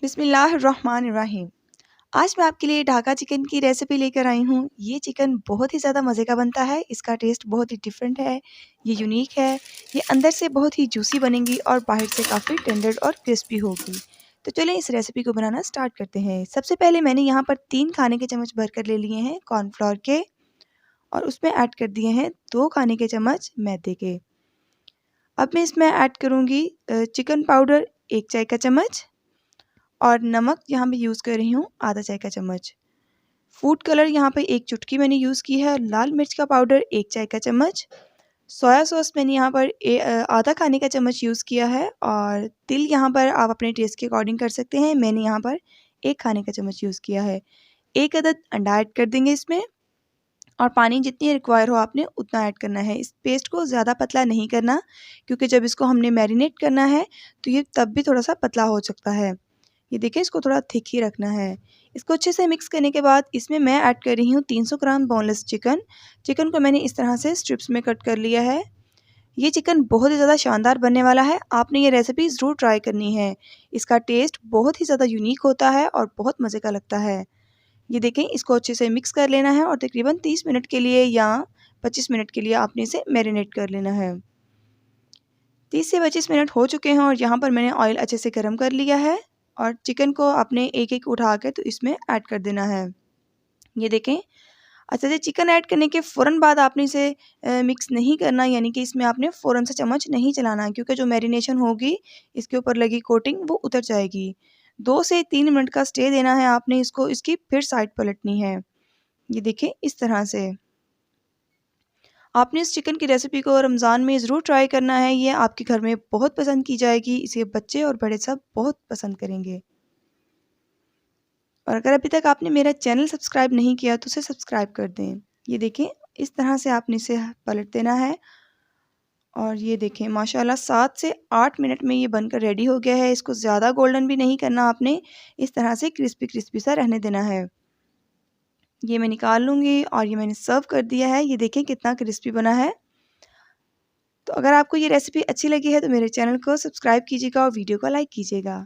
बिस्मिल्लाहिर्रहमानिर्रहीम। आज मैं आपके लिए ढाका चिकन की रेसिपी लेकर आई हूँ। ये चिकन बहुत ही ज़्यादा मज़े का बनता है। इसका टेस्ट बहुत ही डिफरेंट है, ये यूनिक है। ये अंदर से बहुत ही जूसी बनेगी और बाहर से काफ़ी टेंडर और क्रिस्पी होगी। तो चलें इस रेसिपी को बनाना स्टार्ट करते हैं। सबसे पहले मैंने यहाँ पर 3 खाने के चम्मच भरकर ले लिए हैं कॉर्नफ्लोर के और उसमें ऐड कर दिए हैं 2 खाने के चम्मच मैदे के। अब मैं इसमें ऐड करूँगी चिकन पाउडर 1 चाय का चम्मच और नमक यहाँ मैं यूज़ कर रही हूँ आधा चाय का चम्मच। फूड कलर यहाँ पे 1 चुटकी मैंने यूज़ की है। लाल मिर्च का पाउडर 1 चाय का चम्मच। सोया सॉस मैंने यहाँ पर आधा खाने का चम्मच यूज़ किया है और तिल यहाँ पर आप अपने टेस्ट के अकॉर्डिंग कर सकते हैं। मैंने यहाँ पर 1 खाने का चम्मच यूज़ किया है। 1 अदद अंडा ऐड कर देंगे इसमें और पानी जितनी रिक्वायर हो आपने उतना ऐड करना है। इस पेस्ट को ज़्यादा पतला नहीं करना क्योंकि जब इसको हमने मैरिनेट करना है तो ये तब भी थोड़ा सा पतला हो सकता है। ये देखिए इसको थोड़ा थिक ही रखना है। इसको अच्छे से मिक्स करने के बाद इसमें मैं ऐड कर रही हूँ 300 ग्राम बोनलेस चिकन। चिकन को मैंने इस तरह से स्ट्रिप्स में कट कर लिया है। ये चिकन बहुत ही ज़्यादा शानदार बनने वाला है। आपने ये रेसिपी ज़रूर ट्राई करनी है। इसका टेस्ट बहुत ही ज़्यादा यूनिक होता है और बहुत मज़े का लगता है। ये देखें इसको अच्छे से मिक्स कर लेना है और तकरीबन 30 मिनट के लिए या 25 मिनट के लिए आपने इसे मैरिनेट कर लेना है। 30 से 25 मिनट हो चुके हैं और यहाँ पर मैंने ऑयल अच्छे से गर्म कर लिया है और चिकन को आपने एक-एक उठा के तो इसमें ऐड कर देना है। ये देखें अच्छा से चिकन ऐड करने के फ़ौरन बाद आपने इसे मिक्स नहीं करना, यानी कि इसमें आपने फ़ौरन से चम्मच नहीं चलाना क्योंकि जो मैरिनेशन होगी इसके ऊपर लगी कोटिंग वो उतर जाएगी। 2 से 3 मिनट का स्टे देना है आपने इसको, इसकी फिर साइड पलटनी है। ये देखें इस तरह से। आपने इस चिकन की रेसिपी को रमज़ान में ज़रूर ट्राई करना है। ये आपके घर में बहुत पसंद की जाएगी। इसे बच्चे और बड़े सब बहुत पसंद करेंगे। और अगर अभी तक आपने मेरा चैनल सब्सक्राइब नहीं किया तो उसे सब्सक्राइब कर दें। ये देखें इस तरह से आपने इसे पलट देना है और ये देखें माशाल्लाह 7 से 8 मिनट में ये बनकर रेडी हो गया है। इसको ज़्यादा गोल्डन भी नहीं करना आपने, इस तरह से क्रिस्पी क्रिस्पी सा रहने देना है। ये मैं निकाल लूँगी और ये मैंने सर्व कर दिया है। ये देखें कितना क्रिस्पी बना है। तो अगर आपको ये रेसिपी अच्छी लगी है तो मेरे चैनल को सब्सक्राइब कीजिएगा और वीडियो को लाइक कीजिएगा।